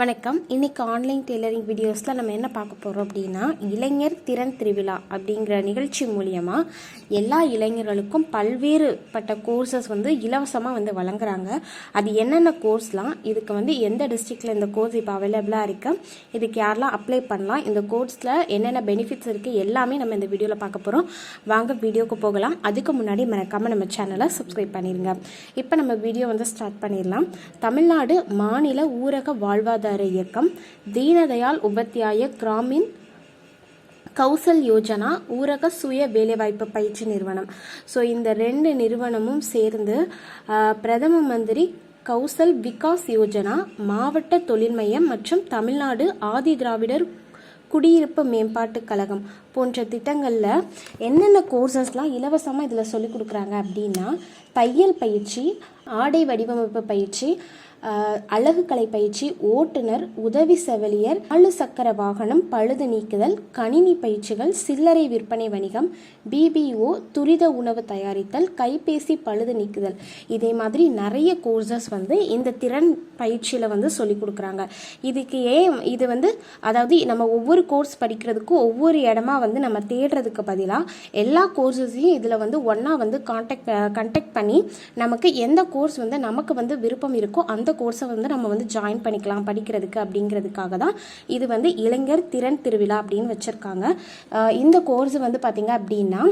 வணக்கம். இன்றைக்கி online tailoring வீடியோஸில் நம்ம என்ன பார்க்க போகிறோம் அப்படின்னா, இளைஞர் திறன் திருவிழா அப்படிங்கிற நிகழ்ச்சி மூலியமாக எல்லா இளைஞர்களுக்கும் பல்வேறுபட்ட கோர்சஸ் இலவசமாக வழங்குறாங்க. அது என்னென்ன கோர்ஸ்லாம், இதுக்கு எந்த டிஸ்ட்ரிக்டில் இந்த கோர்ஸ் இப்போ அவைலபிளாக இருக்குது, இதுக்கு யாரெல்லாம் அப்ளை பண்ணலாம், இந்த கோர்ஸில் என்னென்ன பெனிஃபிட்ஸ் இருக்குது, எல்லாமே நம்ம இந்த வீடியோவில் பார்க்க போகிறோம். வாங்க வீடியோக்கு போகலாம். அதுக்கு முன்னாடி மறக்காமல் நம்ம சேனலை சப்ஸ்கிரைப் பண்ணிடுங்க. இப்போ நம்ம வீடியோ ஸ்டார்ட் பண்ணிடலாம். தமிழ்நாடு மாநில ஊரக வாழ்வாதார இயக்கம், தீனதயாள் உபாத்யாய கிராமின் கௌசல் யோஜனா ஊரக சுய வேலைவாய்ப்பு பயிற்சி நிறுவனம். ஸோ இந்த ரெண்டு நிறுவனமும் சேர்ந்து பிரதம மந்திரி கௌசல் விகாஸ் யோஜனா, மாவட்ட தொழில் மையம் மற்றும் தமிழ்நாடு ஆதி திராவிடர் குடியிருப்பு மேம்பாட்டு கழகம் போன்ற திட்டங்களில் என்னென்ன கோர்சஸ்லாம் இலவசமாக இதில் சொல்லிக் கொடுக்குறாங்க அப்படின்னா, தையல் பயிற்சி, ஆடை வடிவமைப்பு பயிற்சி, அழகு கலை பயிற்சி, ஓட்டுநர், உதவி செவிலியர், 4 சக்கர வாகனம் பழுது நீக்குதல், கணினி பயிற்சிகள், சில்லறை விற்பனை வணிகம், பிபிஓ, துரித உணவு தயாரித்தல், கைபேசி பழுது நீக்குதல், இதே மாதிரி நிறைய கோர்சஸ் இந்த திறன் பயிற்சியில் சொல்லிக் கொடுக்குறாங்க. இதுக்கு இது அதாவது நம்ம ஒவ்வொரு கோர்ஸ் படிக்கிறதுக்கும் ஒவ்வொரு இடமா நம்ம தேடுறதுக்கு பதிலாக எல்லா கோர்சஸையும் இதில் ஒன்றா கான்டாக்ட் பண்ணி நமக்கு எந்த கோர்ஸ் நமக்கு விருப்பம் இருக்கோ அந்த கோர்ஸை நம்ம ஜாயின் பண்ணிக்கலாம் படிக்கிறதுக்கு அப்படிங்கிறதுக்காக தான் இது இளைஞர் திறன் திருவிழா அப்படின்னு வச்சுருக்காங்க. இந்த கோர்ஸ் பார்த்தீங்க அப்படின்னா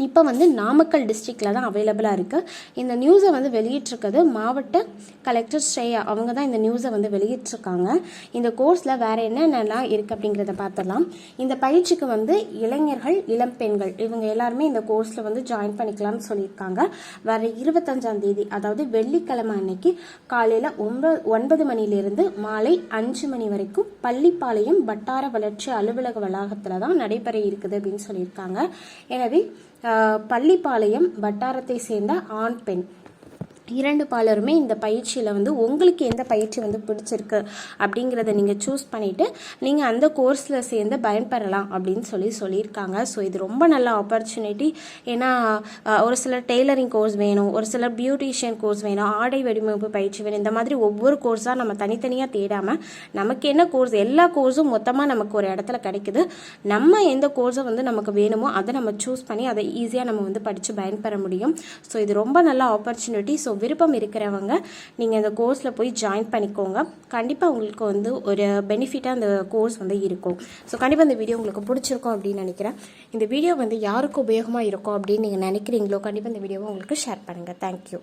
இப்போ நாமக்கல் டிஸ்ட்ரிக்டில் தான் அவைலபிளாக இருக்குது. இந்த நியூஸை வெளியிட்டிருக்கிறது மாவட்ட கலெக்டர் ஸ்ரேயா. அவங்க தான் இந்த நியூஸை வெளியிட்டிருக்காங்க. இந்த கோர்ஸில் வேறு என்னென்னலாம் இருக்குது அப்படிங்கிறத பார்த்துடலாம். இந்த பயிற்சிக்கு இளைஞர்கள், இளம் பெண்கள் இவங்க எல்லாருமே இந்த கோர்ஸில் ஜாயின் பண்ணிக்கலாம்னு சொல்லியிருக்காங்க. வர 25ஆம் தேதி, அதாவது வெள்ளிக்கிழமை அன்னைக்கு காலையில் 9 மணிலிருந்து மாலை 5 மணி வரைக்கும் பள்ளிப்பாளையம் வட்டார வளர்ச்சி அலுவலக வளாகத்தில் தான் நடைபெற இருக்குது அப்படின்னு சொல்லியிருக்காங்க. எனவே பள்ளிப்பாளையம் வட்டாரத்தை சேர்ந்த ஆண், பெண் 2 பாலருமே இந்த பயிற்சியில் உங்களுக்கு எந்த பயிற்சி பிடிச்சிருக்கு அப்படிங்கிறத நீங்கள் சூஸ் பண்ணிவிட்டு நீங்கள் அந்த கோர்ஸில் சேர்ந்து பயன்பெறலாம் அப்படின்னு சொல்லியிருக்காங்க. ஸோ இது ரொம்ப நல்ல ஆப்பர்ச்சுனிட்டி. ஏன்னா ஒரு சிலர் டெய்லரிங் கோர்ஸ் வேணும், ஒரு சிலர் பியூட்டிஷியன் கோர்ஸ் வேணும், ஆடை வடிவமைப்பு பயிற்சி வேணும். இந்த மாதிரி ஒவ்வொரு கோர்ஸாக நம்ம தனித்தனியாக தேடாமல் நமக்கு என்ன கோர்ஸ், எல்லா கோர்ஸும் மொத்தமாக நமக்கு ஒரு இடத்துல கிடைக்குது. நம்ம எந்த கோர்ஸை நமக்கு வேணுமோ அதை நம்ம சூஸ் பண்ணி அதை ஈஸியாக நம்ம படித்து பயன்பெற முடியும். ஸோ இது ரொம்ப நல்ல ஆப்பர்ச்சுனிட்டி. ஸோ விருப்பம் இருக்கிறவங்க நீங்கள் இந்த கோர்ஸில் போய் ஜாயின் பண்ணிக்கோங்க. கண்டிப்பாக உங்களுக்கு ஒரு பெனிஃபிட்டாக அந்த கோர்ஸ் இருக்கும். ஸோ கண்டிப்பாக இந்த வீடியோ உங்களுக்கு பிடிச்சிருக்கும் அப்படின்னு நினைக்கிறேன். இந்த வீடியோ யாருக்கு உபயோகமாக இருக்கும் அப்படின்னு நீங்கள் நினைக்கிறீங்களோ கண்டிப்பாக இந்த வீடியோவை உங்களுக்கு ஷேர் பண்ணுங்கள். தேங்க்யூ.